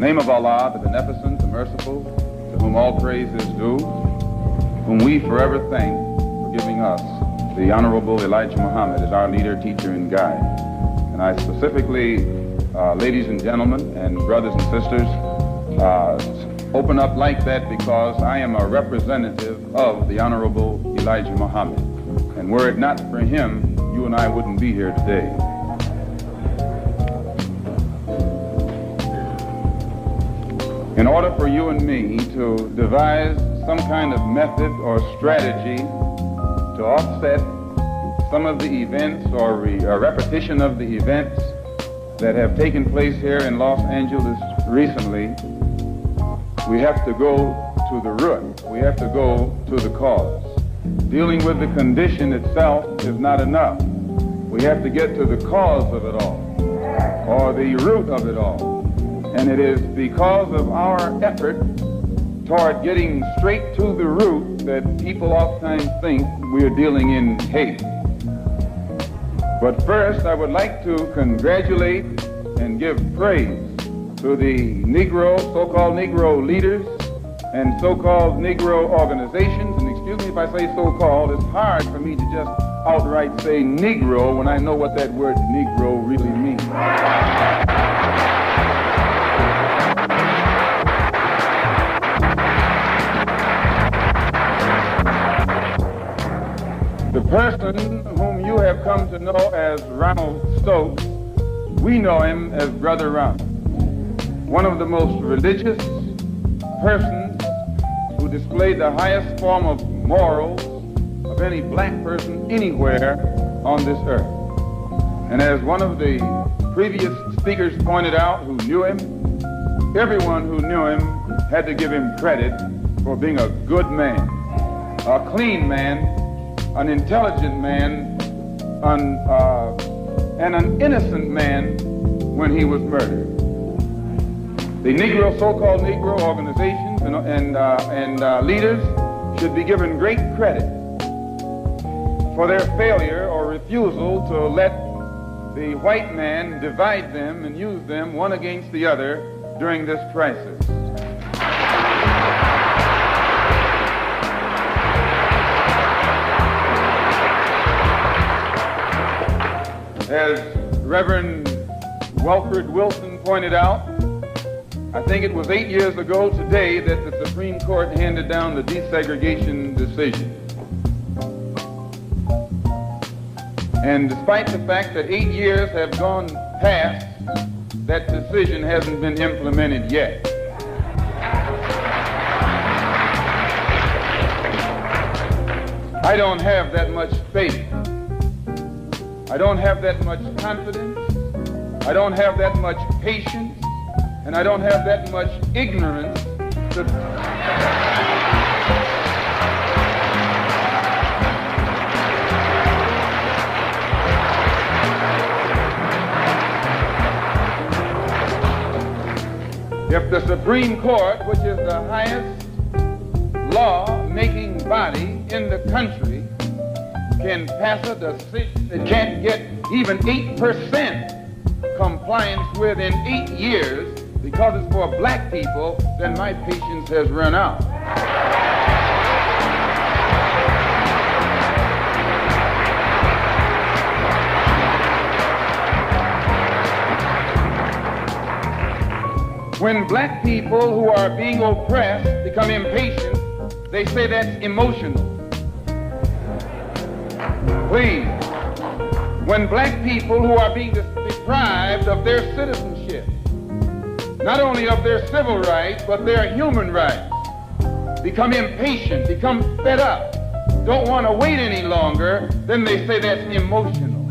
name of Allah, the Beneficent, the Merciful, to whom all praise is due, whom we forever thank for giving us the Honorable Elijah Muhammad as our leader, teacher, and guide. And I specifically, ladies and gentlemen, and brothers and sisters, open up like that because I am a representative of the Honorable Elijah Muhammad. And were it not for him, you and I wouldn't be here today. In order for you and me to devise some kind of method or strategy to offset some of the events or repetition of the events that have taken place here in Los Angeles recently, we have to go to the root. We have to go to the cause. Dealing with the condition itself is not enough. We have to get to the cause of it all, or the root of it all. And it is because of our effort toward getting straight to the root that people oftentimes think we are dealing in hate. But first, I would like to congratulate and give praise to the Negro, so-called Negro leaders and so-called Negro organizations. And excuse me if I say so-called, it's hard for me to just outright say Negro when I know what that word Negro really means. The person whom you have come to know as Ronald Stokes, we know him as Brother Ronald. One of the most religious persons who displayed the highest form of morals of any black person anywhere on this earth. And as one of the previous speakers pointed out who knew him, everyone who knew him had to give him credit for being a good man, a clean man, an intelligent man, and an innocent man when he was murdered. The Negro, so-called Negro organizations and leaders should be given great credit for their failure or refusal to let the white man divide them and use them one against the other during this crisis. As Reverend Wilfred Wilson pointed out, I think it was 8 years ago today that the Supreme Court handed down the desegregation decision. And despite the fact that 8 years have gone past, that decision hasn't been implemented yet. I don't have that much faith. I don't have that much confidence. I don't have that much patience. And I don't have that much ignorance to... If the Supreme Court, which is the highest law-making body in the country, can pass a decision that can't get even 8% compliance with in 8 years because it's for black people, then my patience has run out. When black people who are being oppressed become impatient, they say that's emotional. Please, when black people who are being deprived of their citizenship, not only of their civil rights, but their human rights, become impatient, become fed up, don't want to wait any longer, then they say that's emotional.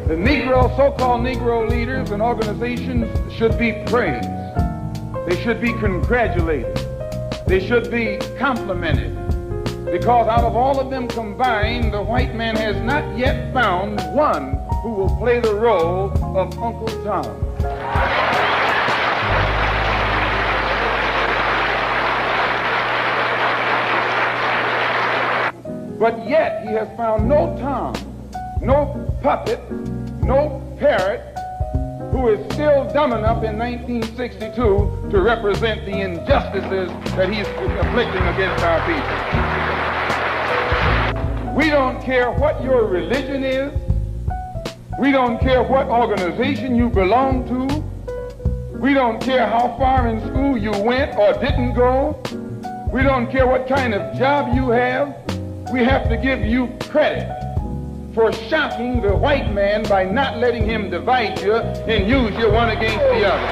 The Negro, so-called Negro leaders and organizations should be praised. They should be congratulated. They should be complimented. Because out of all of them combined, the white man has not yet found one who will play the role of Uncle Tom. But yet he has found no Tom no puppet, no parrot who is still dumb enough in 1962 to represent the injustices that he's inflicting against our people. We don't care what your religion is. We don't care what organization you belong to. We don't care how far in school you went or didn't go. We don't care what kind of job you have. We have to give you credit for shocking the white man by not letting him divide you and use you one against the other.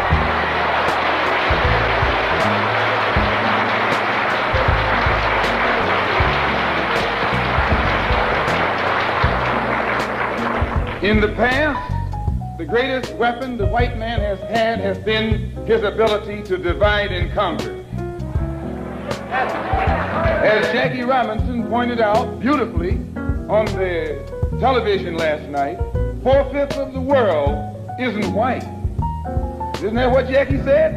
In the past, the greatest weapon the white man has had has been his ability to divide and conquer. As Jackie Robinson pointed out beautifully on the television last night, 4/5 of the world isn't white. Isn't that what Jackie said?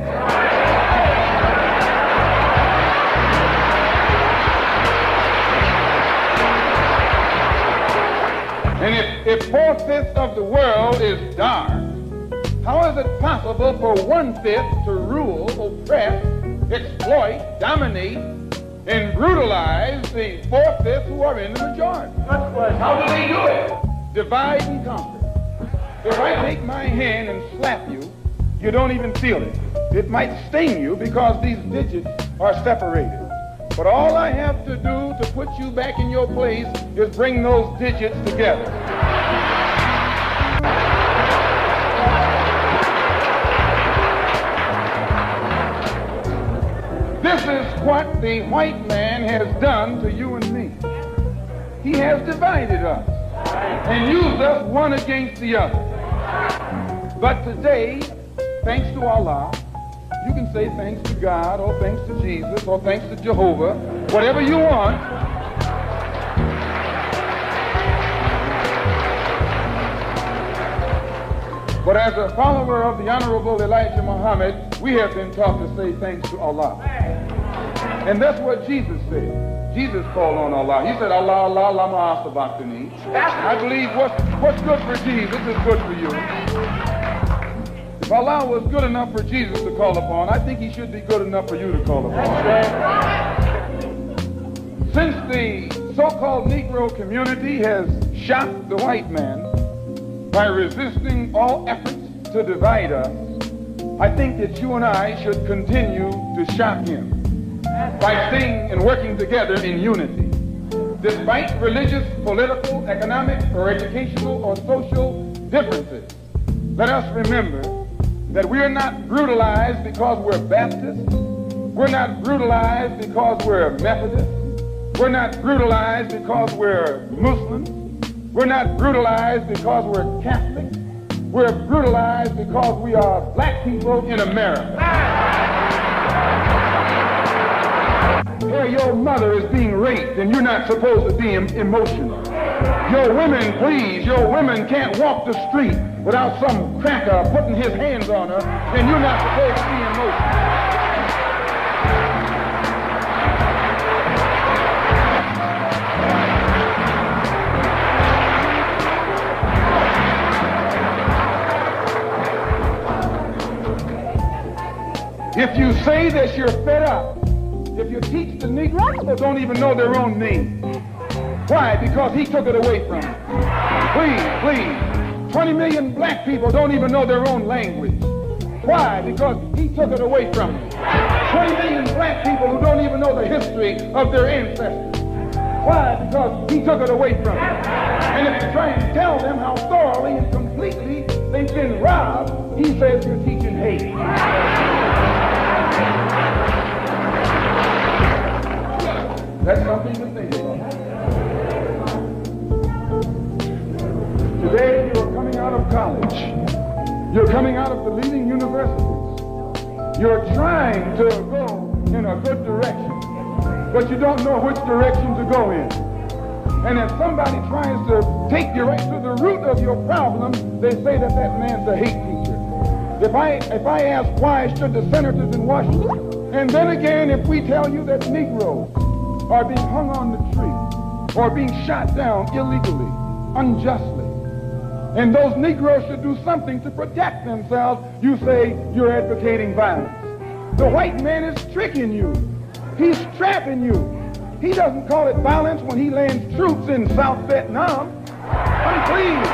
And if 4/5 of the world is dark, how is it possible for 1/5 to rule, oppress, exploit, dominate, and brutalize the 4/5 who are in the majority? How do they do it? Divide and conquer. If I take my hand and slap you, you don't even feel it. It might sting you because these digits are separated. But all I have to do to put you back in your place is bring those digits together. This is what the white man has done to you and me. He has divided us and used us one against the other. But today, thanks to Allah, you can say thanks to God, or thanks to Jesus, or thanks to Jehovah, whatever you want. But as a follower of the Honorable Elijah Muhammad, we have been taught to say thanks to Allah. And that's what Jesus said. Jesus called on Allah. He said, Allah, Allah, lama asabachthani. I believe what's good for Jesus is good for you. If Allah was good enough for Jesus to call upon, I think he should be good enough for you to call upon. Since the so-called Negro community has shocked the white man by resisting all efforts to divide us, I think that you and I should continue to shock him by staying and working together in unity. Despite religious, political, economic, or educational or social differences, let us remember that we are not brutalized because we're Baptist. We're not brutalized because we're Methodist. We're not brutalized because we're Muslim. We're not brutalized because we're Catholic. We're brutalized because we are black people in America. Here your mother is being raped and you're not supposed to be emotional. Your women, please, your women can't walk the street without some cracker putting his hands on her, and you're not supposed to be emotional. If you say that you're fed up, if you teach the Negroes who don't even know their own name. Why? Because he took it away from them. Please. 20 million black people don't even know their own language. Why? Because he took it away from them. 20 million black people who don't even know the history of their ancestors. Why? Because he took it away from them. And if you try and tell them how thoroughly and completely they've been robbed, he says you're teaching hate. That's something to think about. Today you're coming out of college. You're coming out of the leading universities. You're trying to go in a good direction, but you don't know which direction to go in. And if somebody tries to take you right to the root of your problem, they say that man's a hate teacher. If I ask why should the senators in Washington, and then again if we tell you that Negroes are being hung on the tree or being shot down illegally, unjustly, And those Negroes should do something to protect themselves. You say you're advocating violence. The white man is tricking you. He's trapping you. He doesn't call it violence when he lands troops in South Vietnam. Please.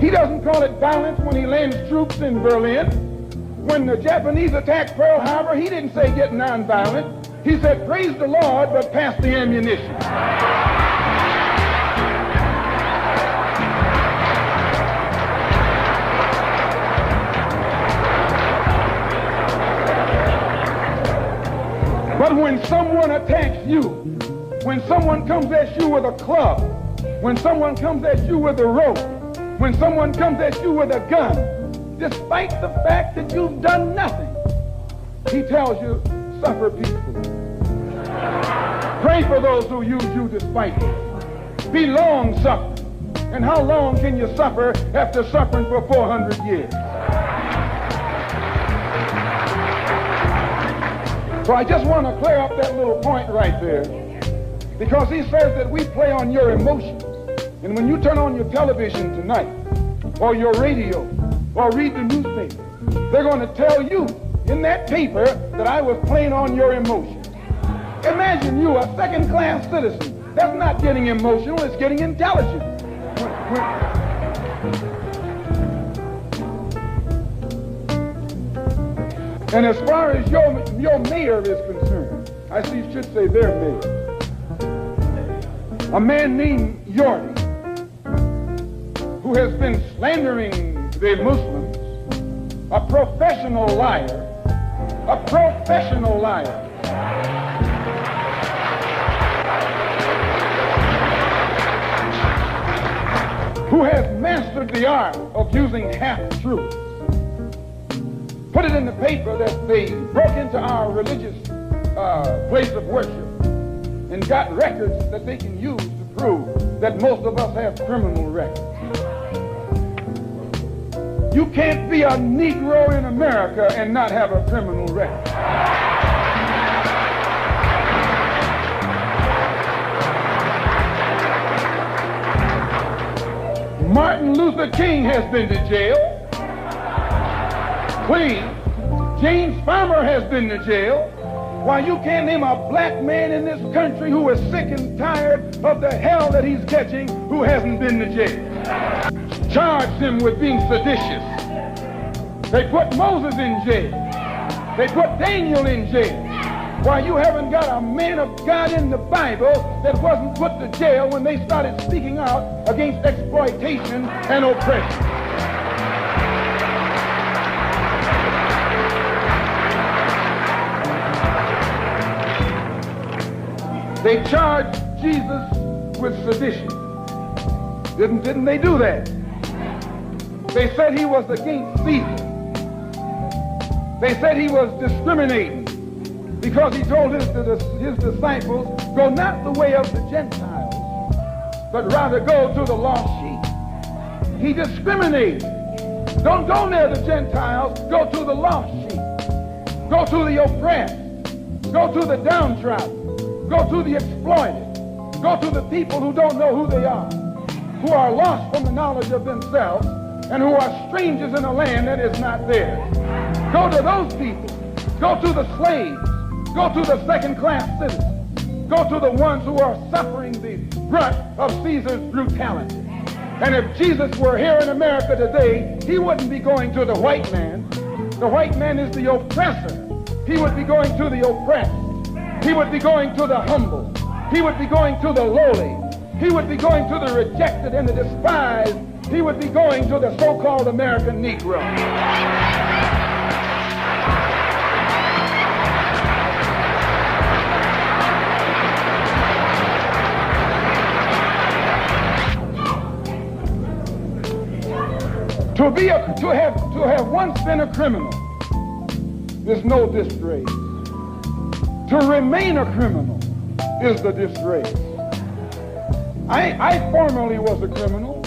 He doesn't call it violence when he lands troops in Berlin. When the Japanese attacked Pearl Harbor, he didn't say get nonviolent. He said, praise the Lord, but pass the ammunition. But when someone attacks you, when someone comes at you with a club, when someone comes at you with a rope, when someone comes at you with a gun, despite the fact that you've done nothing, he tells you, suffer peacefully. Pray for those who use you despitefully. Be long-suffering. And how long can you suffer after suffering for 400 years? So I just want to clear up that little point right there, because he says that we play on your emotions. And when you turn on your television tonight, or your radio, or read the newspaper, they're going to tell you in that paper that I was playing on your emotions. Imagine you, a second-class citizen. That's not getting emotional, it's getting intelligent. And as far as your mayor is concerned, I should say their mayor, a man named Yorty, who has been slandering the Muslims, a professional liar, who has mastered the art of using half-truths. Put it in the paper that they broke into our religious place of worship and got records that they can use to prove that most of us have criminal records. You can't be a Negro in America and not have a criminal record. Martin Luther King has been to jail. Please. James Farmer has been to jail. Why, you can't name a black man in this country who is sick and tired of the hell that he's catching who hasn't been to jail. Charged him with being seditious. They put Moses in jail. They put Daniel in jail. Why, you haven't got a man of God in the Bible that wasn't put to jail when they started speaking out against exploitation and oppression. They charged Jesus with sedition. Didn't they do that? They said he was against Caesar. They said he was discriminating because he told his disciples, go not the way of the Gentiles, but rather go to the lost sheep. He discriminated. Don't go near the Gentiles, go to the lost sheep. Go to the oppressed. Go to the downtrodden. Go to the exploited. Go to the people who don't know who they are, who are lost from the knowledge of themselves, and who are strangers in a land that is not theirs. Go to those people. Go to the slaves. Go to the second-class citizens. Go to the ones who are suffering the brunt of Caesar's brutality. And if Jesus were here in America today, he wouldn't be going to the white man. The white man is the oppressor. He would be going to the oppressed. He would be going to the humble. He would be going to the lowly. He would be going to the rejected and the despised. He would be going to the so-called American Negro. To have once been a criminal is no disgrace. To remain a criminal is the disgrace. I formerly was a criminal.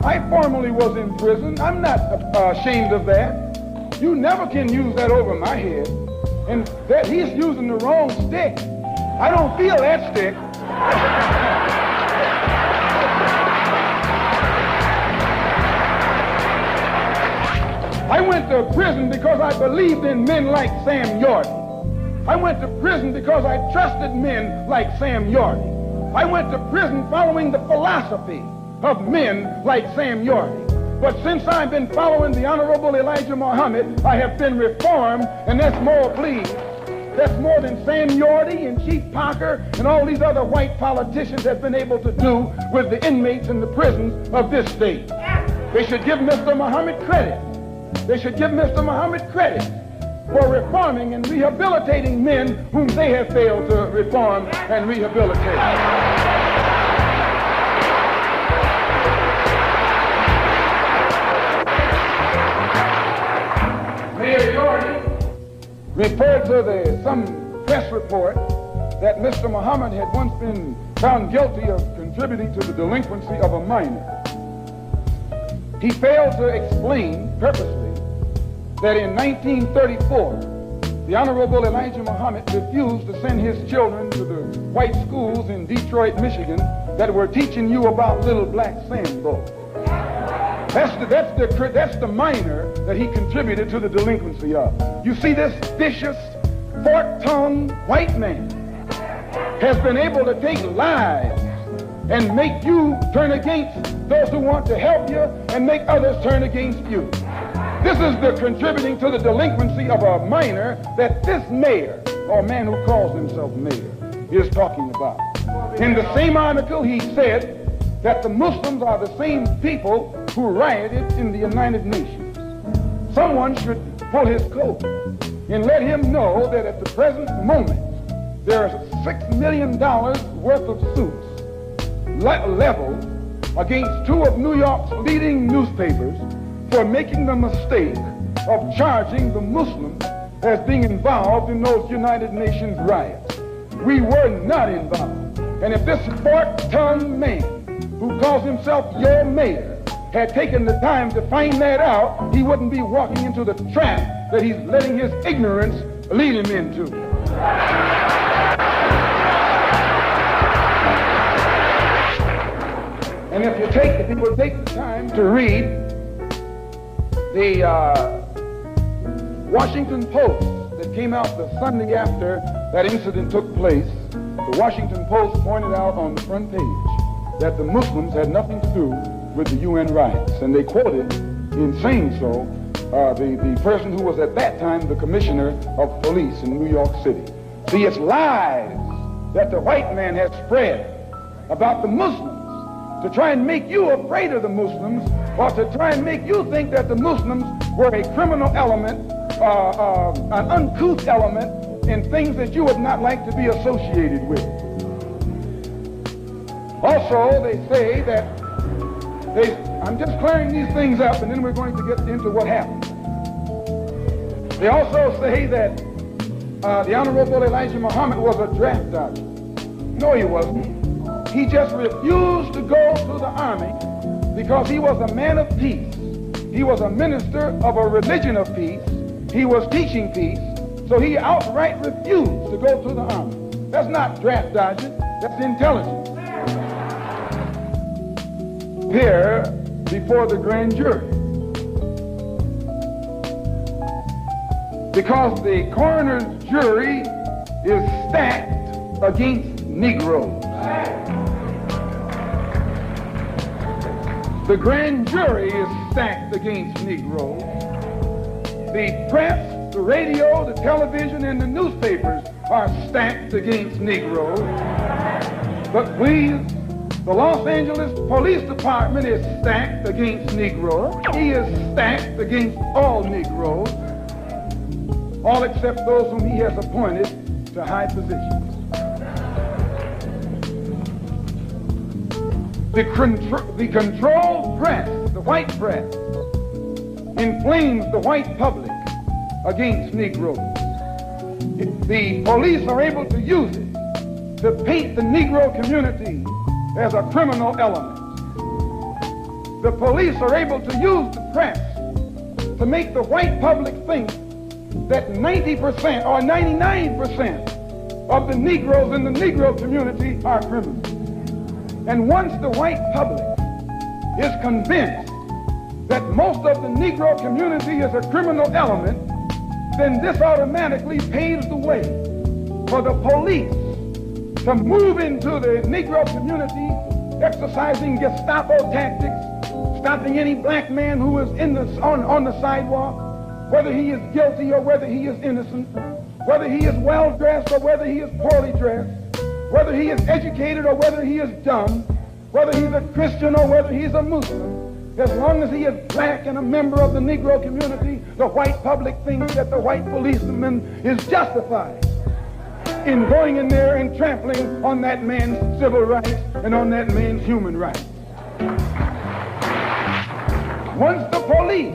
I formerly was in prison. I'm not ashamed of that. You never can use that over my head. And that he's using the wrong stick. I don't feel that stick. to prison because I believed in men like Sam Yorty. I went to prison because I trusted men like Sam Yorty. I went to prison following the philosophy of men like Sam Yorty. But since I've been following the Honorable Elijah Muhammad, I have been reformed, and that's more, please. That's more than Sam Yorty and Chief Parker and all these other white politicians have been able to do with the inmates in the prisons of this state. They should give Mr. Muhammad credit. They should give Mr. Muhammad credit for reforming and rehabilitating men whom they have failed to reform and rehabilitate. Mayor Yorty referred to some press report that Mr. Muhammad had once been found guilty of contributing to the delinquency of a minor. He failed to explain purposely that in 1934, the Honorable Elijah Muhammad refused to send his children to the white schools in Detroit, Michigan that were teaching you about little black Sambo. That's the minor that he contributed to the delinquency of. You see, this vicious, fork-tongued white man has been able to take lies and make you turn against those who want to help you and make others turn against you. This is the contributing to the delinquency of a minor that this mayor, or man who calls himself mayor, is talking about. In the same article, he said that the Muslims are the same people who rioted in the United Nations. Someone should pull his coat and let him know that at the present moment, there are $6 million worth of suits leveled against two of New York's leading newspapers for making the mistake of charging the Muslims as being involved in those United Nations riots. We were not involved. And if this fork-tongued man who calls himself your mayor had taken the time to find that out, he wouldn't be walking into the trap that he's letting his ignorance lead him into. And if you will take the time to read the Washington Post that came out the Sunday after that incident took place, the Washington Post pointed out on the front page that the Muslims had nothing to do with the UN riots. And they quoted, in saying so, the person who was at that time the commissioner of police in New York City. See, it's lies that the white man has spread about the Muslims to try and make you afraid of the Muslims, or to try and make you think that the Muslims were a criminal element, an uncouth element in things that you would not like to be associated with. Also, they say that I'm just clearing these things up and then we're going to get into what happened. They also say that the Honorable Elijah Muhammad was a draft dodger. No, he wasn't. He just refused to go to the army because he was a man of peace. He was a minister of a religion of peace. He was teaching peace. So he outright refused to go to the army. That's not draft dodging. That's intelligence. Here before the grand jury. Because the coroner's jury is stacked against Negroes. The grand jury is stacked against Negroes. The press, the radio, the television, and the newspapers are stacked against Negroes. But the Los Angeles Police Department is stacked against Negroes. He is stacked against all Negroes, all except those whom he has appointed to high positions. The controlled press, the white press, inflames the white public against Negroes. The police are able to use it to paint the Negro community as a criminal element. The police are able to use the press to make the white public think that 90% or 99% of the Negroes in the Negro community are criminals. And once the white public is convinced that most of the Negro community is a criminal element, then this automatically paves the way for the police to move into the Negro community, exercising Gestapo tactics, stopping any black man who is on the sidewalk, whether he is guilty or whether he is innocent, whether he is well-dressed or whether he is poorly dressed, whether he is educated or whether he is dumb, whether he's a Christian or whether he's a Muslim. As long as he is black and a member of the Negro community, the white public thinks that the white policeman is justified in going in there and trampling on that man's civil rights and on that man's human rights. Once the police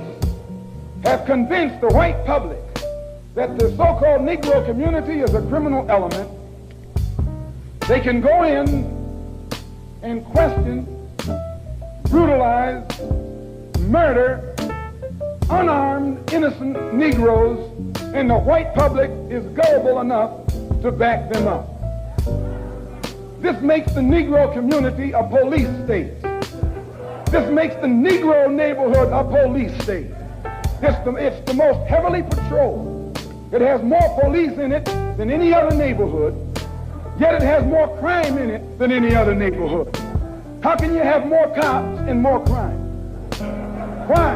have convinced the white public that the so-called Negro community is a criminal element, they can go in and question, brutalize, murder unarmed, innocent Negroes, and the white public is gullible enough to back them up. This makes the Negro community a police state. This makes the Negro neighborhood a police state. It's the most heavily patrolled. It has more police in it than any other neighborhood, yet it has more crime in it than any other neighborhood. How can you have more cops and more crime? Why?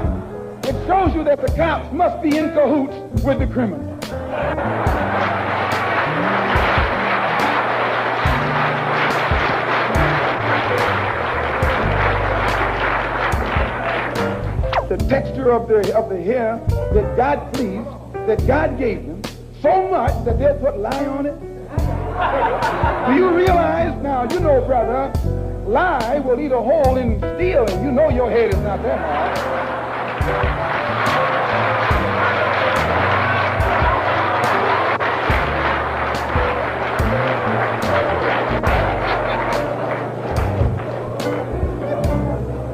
It shows you that the cops must be in cahoots with the criminals. The texture of the hair that God pleased, that God gave them, so much that they'll put lye on it. Do you realize now, you know, brother, lye will eat a hole in steel, and you know your head is not that hard.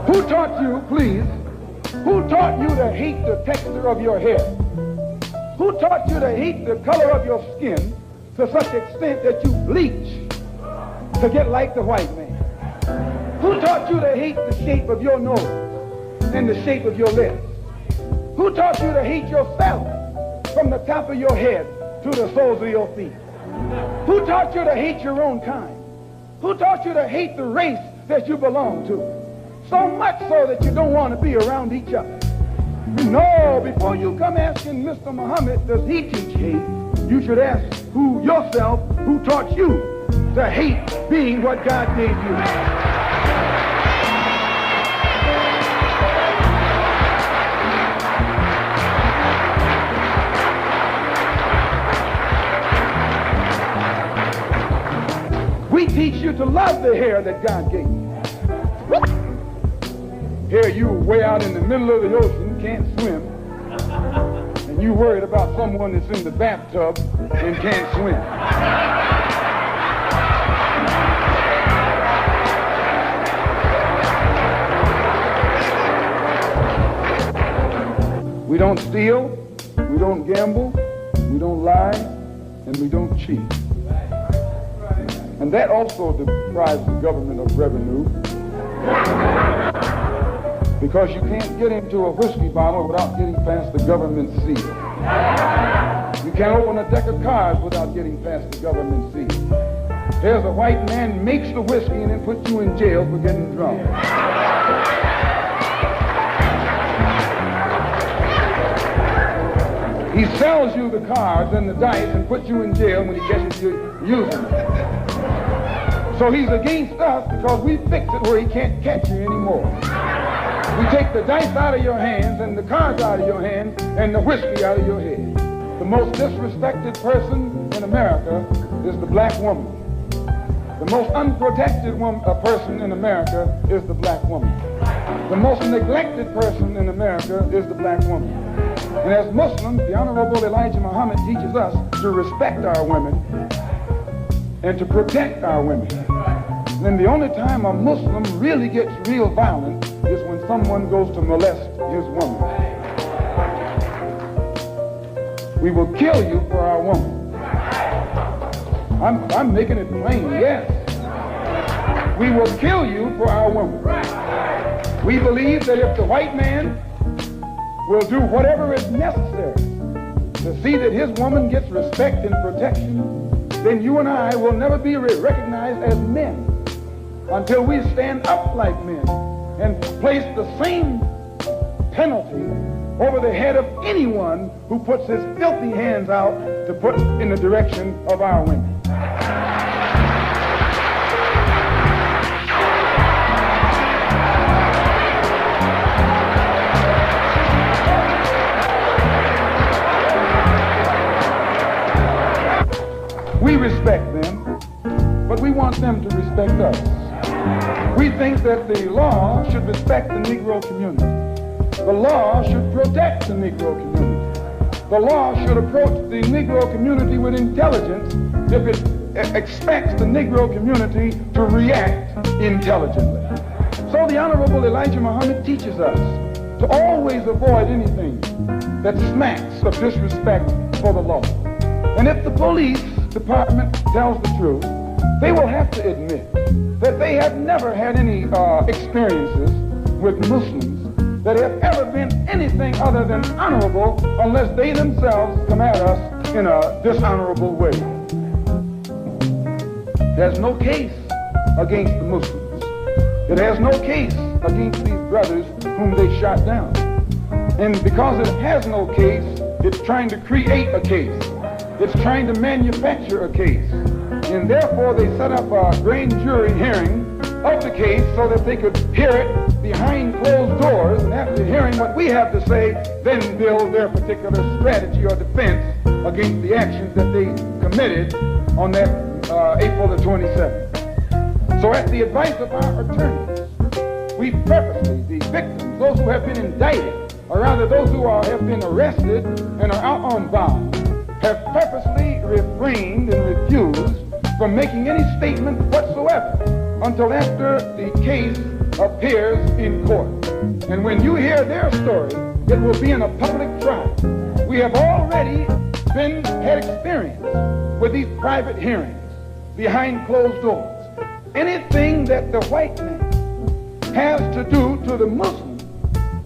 Who taught you, please, who taught you to hate the texture of your hair? Who taught you to hate the color of your skin to such extent that you bleach to get like the white man? Who taught you to hate the shape of your nose and the shape of your lips? Who taught you to hate yourself from the top of your head to the soles of your feet? Who taught you to hate your own kind? Who taught you to hate the race that you belong to? So much so that you don't want to be around each other. No, before you come asking Mr. Muhammad, does he teach hate? You should ask yourself, who taught you to hate being what God gave you? We teach you to love the hair that God gave you. Here you way out in the middle of the ocean, can't swim, and you worried about someone that's in the bathtub and can't swim. We don't steal, we don't gamble, we don't lie, and we don't cheat. And that also deprives the government of revenue, because you can't get into a whiskey bottle without getting past the government seal. You can't open a deck of cards without getting past the government seal. There's a white man makes the whiskey and then puts you in jail for getting drunk. He sells you the cards and the dice and puts you in jail when he gets you using it. So he's against us because we fix it where he can't catch you anymore. We take the dice out of your hands and the cards out of your hands and the whiskey out of your head. The most disrespected person in America is the black woman. The most unprotected person in America is the black woman. The most neglected person in America is the black woman. And as Muslims, the Honorable Elijah Muhammad teaches us to respect our women and to protect our women. And the only time a Muslim really gets real violent is when someone goes to molest his woman. We will kill you for our woman. I'm making it plain, yes. We will kill you for our woman. We believe that if the white man will do whatever is necessary to see that his woman gets respect and protection, then you and I will never be recognized as men until we stand up like men and place the same penalty over the head of anyone who puts his filthy hands out to put in the direction of our women. We respect them, but we want them to respect us. We think that the law should respect the Negro community. The law should protect the Negro community. The law should approach the Negro community with intelligence if it expects the Negro community to react intelligently. So the Honorable Elijah Muhammad teaches us to always avoid anything that smacks of disrespect for the law. And if the police department tells the truth, they will have to admit that they have never had any experiences with Muslims that have ever been anything other than honorable unless they themselves come at us in a dishonorable way. There's no case against the Muslims. It has no case against these brothers whom they shot down. And because it has no case, it's trying to create a case. It's trying to manufacture a case. And therefore they set up a grand jury hearing of the case so that they could hear it behind closed doors, and after hearing what we have to say, then build their particular strategy or defense against the actions that they committed on that April the 27th. So at the advice of our attorneys, we purposely, the victims, those who have been indicted, or rather those who have been arrested and are out on bond, have purposely refrained and refused from making any statement whatsoever until after the case appears in court. And when you hear their story, it will be in a public trial. We have already had experience with these private hearings behind closed doors. Anything that the white man has to do to the Muslim,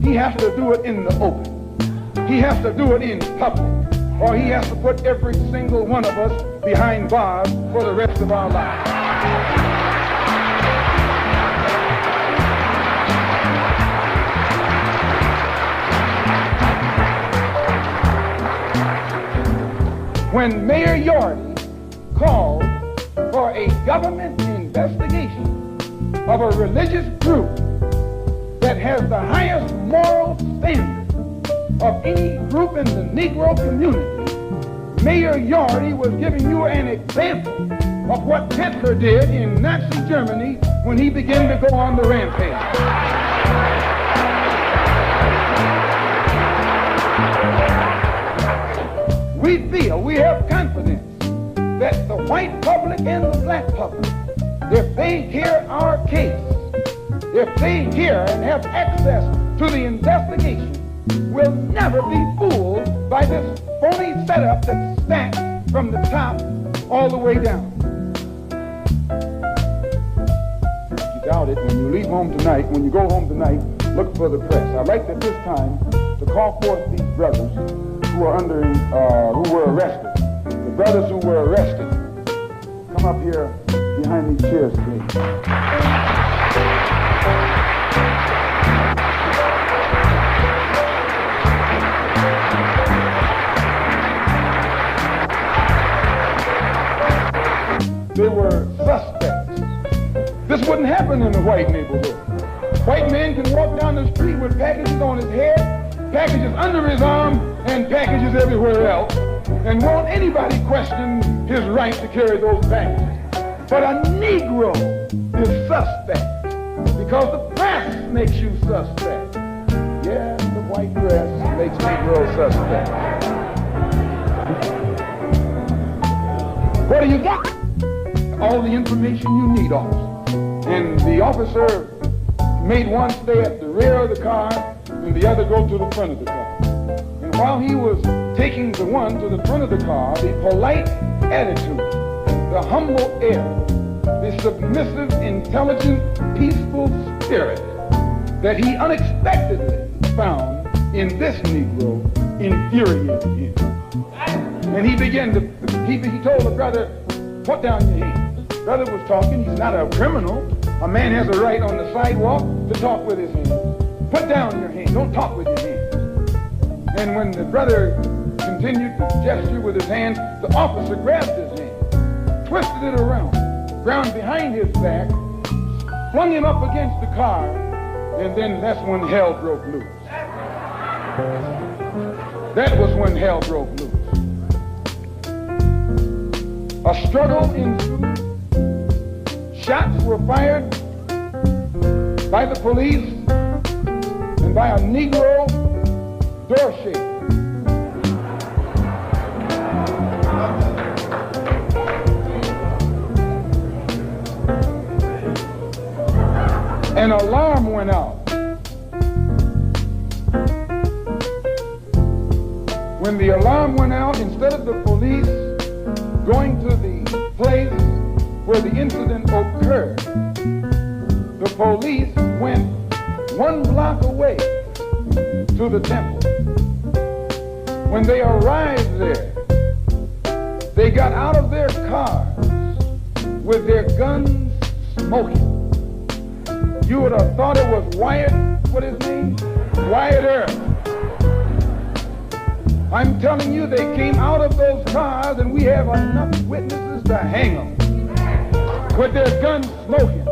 he has to do it in the open. He has to do it in public, or he has to put every single one of us behind bars for the rest of our lives. When Mayor Yorty called for a government investigation of a religious group that has the highest moral standard of any group in the Negro community, Mayor Yorty was giving you an example of what Hitler did in Nazi Germany when he began to go on the rampage. We have confidence that the white public and the black public, if they hear our case, if they hear and have access to the investigation, will never be fooled by this phony setup that's stacked from the top all the way down. If you doubt it, when you leave home tonight, when you go home tonight, look for the press. I'd like at this time to call forth these brothers who are who were arrested. The brothers who were arrested, come up here behind these chairs, please. They were suspects. This wouldn't happen in a white neighborhood. White man can walk down the street with packages on his head, packages under his arm, and packages everywhere else, and won't anybody question his right to carry those packages. But a Negro is suspect because the press makes you suspect. Yeah, the white press makes Negro suspect. What do you got? All the information you need, officer. And the officer made one stay at the rear of the car and the other go to the front of the car. And while he was taking the one to the front of the car, the polite attitude, the humble air, the submissive, intelligent, peaceful spirit that he unexpectedly found in this Negro infuriated him. And he began to, he told the brother, put down your hands. Brother was talking, he's not a criminal. A man has a right on the sidewalk to talk with his hands. Put down your hands, don't talk with your hands. And when the brother continued to gesture with his hands, the officer grabbed his hand, twisted it around, ground behind his back, flung him up against the car, and then that's when hell broke loose. That was when hell broke loose. A struggle ensued. Shots were fired by the police and by a Negro door shaker. An alarm went out. When the alarm went out, instead of the police going to the place where the incident occurred, the police went 1 block away to the temple. When they arrived there, they got out of their cars with their guns smoking. You would have thought it was Wyatt, what his name? Wyatt Earp. I'm telling you, they came out of those cars and we have enough witnesses to hang them with their guns smoking.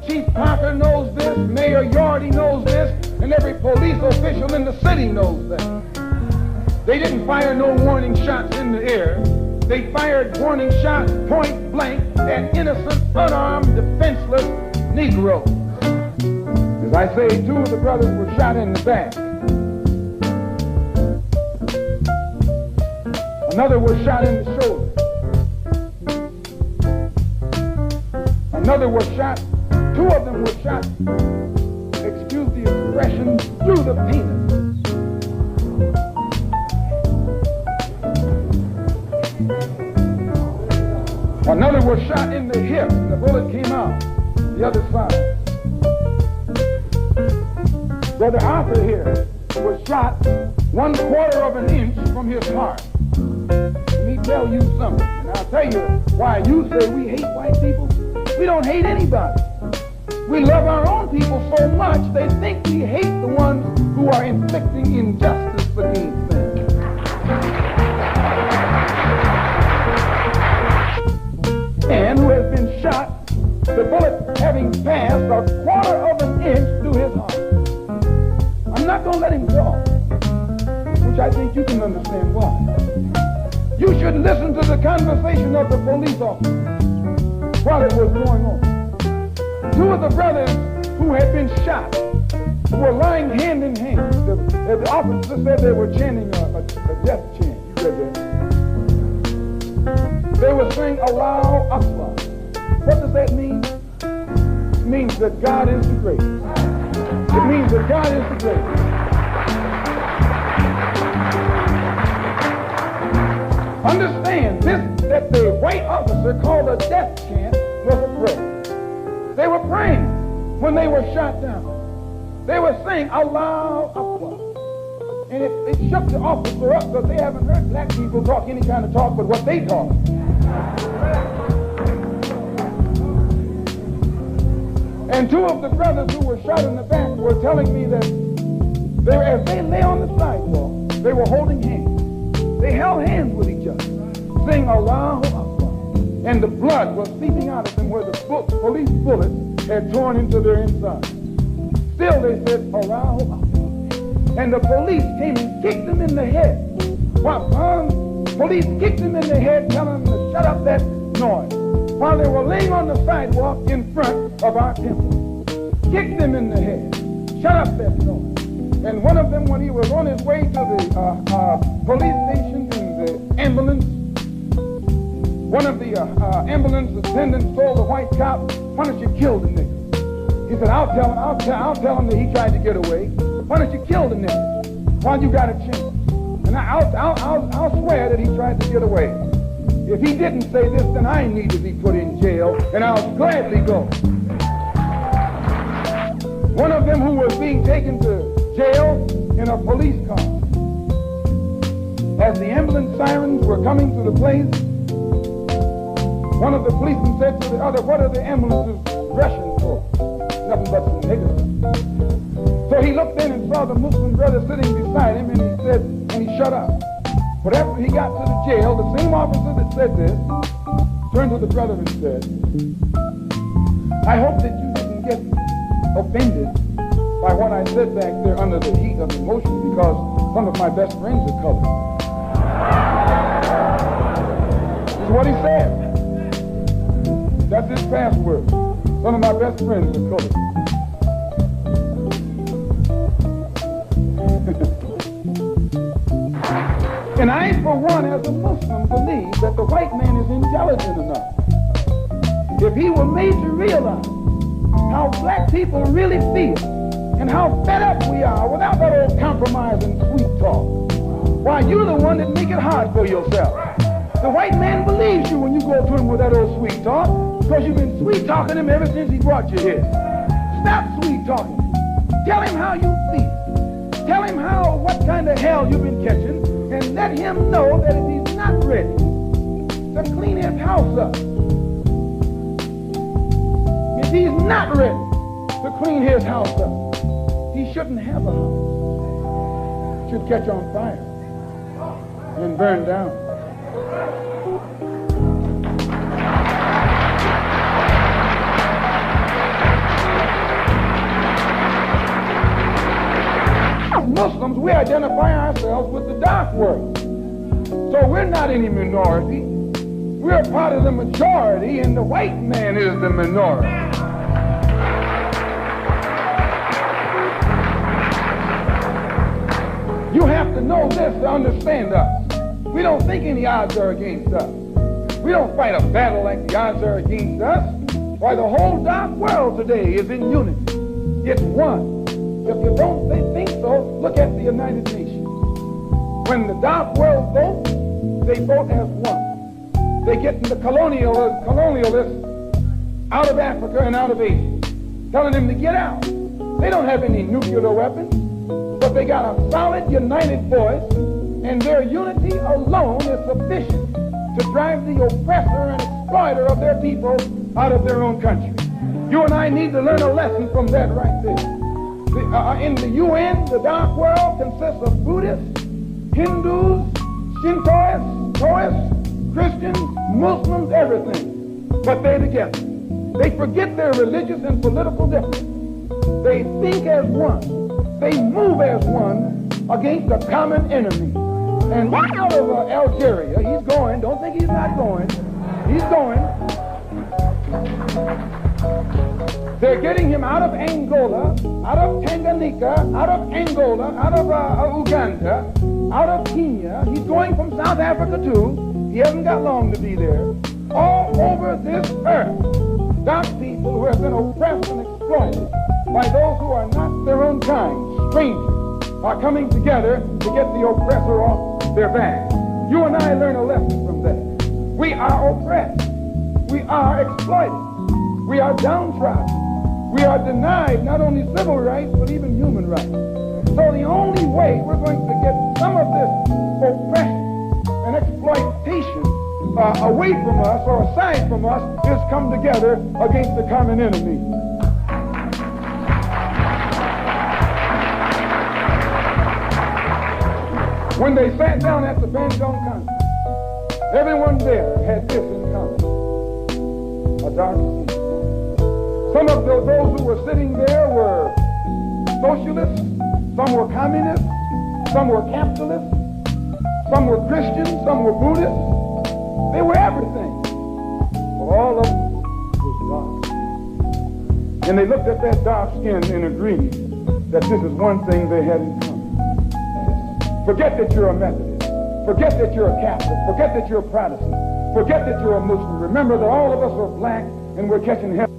Chief Parker knows this, Mayor Yardy knows this, and every police official in the city knows that. They didn't fire no warning shots in the air. They fired warning shots point blank at innocent, unarmed, defenseless Negroes. As I say, 2 of the brothers were shot in the back. Another was shot in the shoulder. Another was shot, 2 of them were shot, excuse the expression, through the penis. Another was shot in the hip, and the bullet came out the other side. Brother Arthur here was shot 1/4 of an inch from his heart. Let me tell you something, and I'll tell you why you say we hate white people. We don't hate anybody. We love our own people so much they think we hate the ones who are inflicting injustice against them. And who has been shot, the bullet having passed 1/4 of an inch through his heart. I'm not going to let him talk, which I think you can understand why. You should listen to the conversation of the police officer while it was going on. 2 of the brothers who had been shot were lying hand in hand. The officer said they were chanting a death chant. You read that? They were saying, Allahu Akbar. What does that mean? It means that God is the greatest. It means that God is the greatest. Understand this, that the white officer called a death chant was a prayer. They were praying when they were shot down. They were saying Allahu Akbar. And it shook the officer up because they haven't heard black people talk any kind of talk but what they talk. And 2 of the brothers who were shot in the back were telling me that as they lay on the sidewalk, they were holding hands. They held hands with each other, saying Allahu Akbar. And the blood was seeping out of them where the police bullets had torn into their inside. Still they said Allahu Akbar. And the police came and kicked them in the head. Police kicked them in the head, telling them to shut up that noise. While they were laying on the sidewalk in front of our temple. Kicked them in the head. Shut up that noise. And one of them, when he was on his way to the police station in the ambulance, one of the ambulance attendants told the white cop, why don't you kill the nigga? He said, I'll tell him that he tried to get away. Why don't you kill the nigga while you got a chance? And I'll swear that he tried to get away. If he didn't say this, then I need to be put in jail, and I'll gladly go. One of them who was being taken to jail in a police car. As the ambulance sirens were coming to the place, one of the policemen said to the other, "What are the ambulances rushing for?" "Nothing but some niggers." So he looked in and saw the Muslim brother sitting beside him, and he said, and he shut up. But after he got to the jail, the same officer that said this turned to the brother and said, "I hope that you didn't get offended by what I said back there under the heat of emotion, because some of my best friends are colored." This is what he said. That's his password. Some of my best friends are colored. And I, for one, as a Muslim, believe that the white man is intelligent enough. If he were made to realize how black people really feel and how fed up we are without that old compromise and sweet talk, why, you're the one that make it hard for yourself. The white man believes you when you go to him with that old sweet talk, because you've been sweet talking him ever since he brought you here. Stop sweet talking. Tell him how you feel. Tell him what kind of hell you've been catching, and let him know that if he's not ready to clean his house up, if he's not ready to clean his house up, he shouldn't have a house. It should catch on fire and burn down. Muslims, we identify ourselves with the dark world. So we're not any minority. We're part of the majority, and the white man is the minority. You have to know this to understand us. We don't think any odds are against us. We don't fight a battle like the odds are against us. Why, the whole dark world today is in unity. It's one. If you don't think so, look at the United Nations. When the dark world votes, they vote as one. They get the colonialists out of Africa and out of Asia, telling them to get out. They don't have any nuclear weapons, but they got a solid, united voice, and their unity alone is sufficient to drive the oppressor and exploiter of their people out of their own country. You and I need to learn a lesson from that right there. In the UN, the dark world consists of Buddhists, Hindus, Shintoists, Taoists, Christians, Muslims, everything. But they're together. They forget their religious and political differences. They think as one. They move as one against a common enemy. And out of Algeria, he's going. Don't think he's not going. He's going. They're getting him out of Angola, out of Tanganyika, out of Angola, out of Uganda, out of Kenya. He's going from South Africa too. He hasn't got long to be there. All over this earth, dark people who have been oppressed and exploited by those who are not their own kind, strangers, are coming together to get the oppressor off their back. You and I learn a lesson from that. We are oppressed. We are exploited. We are downtrodden. We are denied not only civil rights, but even human rights. So the only way we're going to get some of this oppression and exploitation away from us or aside from us is come together against the common enemy. When they sat down at the Bandung Conference, everyone there had this in common: a dark skin. Some of those who were sitting there were socialists, some were communists, some were capitalists, some were Christians, some were Buddhists. They were everything. But all of them was dark. And they looked at that dark skin and agreed that this is one thing they had in common. Forget that you're a Methodist. Forget that you're a Catholic. Forget that you're a Protestant. Forget that you're a Muslim. Remember that all of us are black and we're catching hell.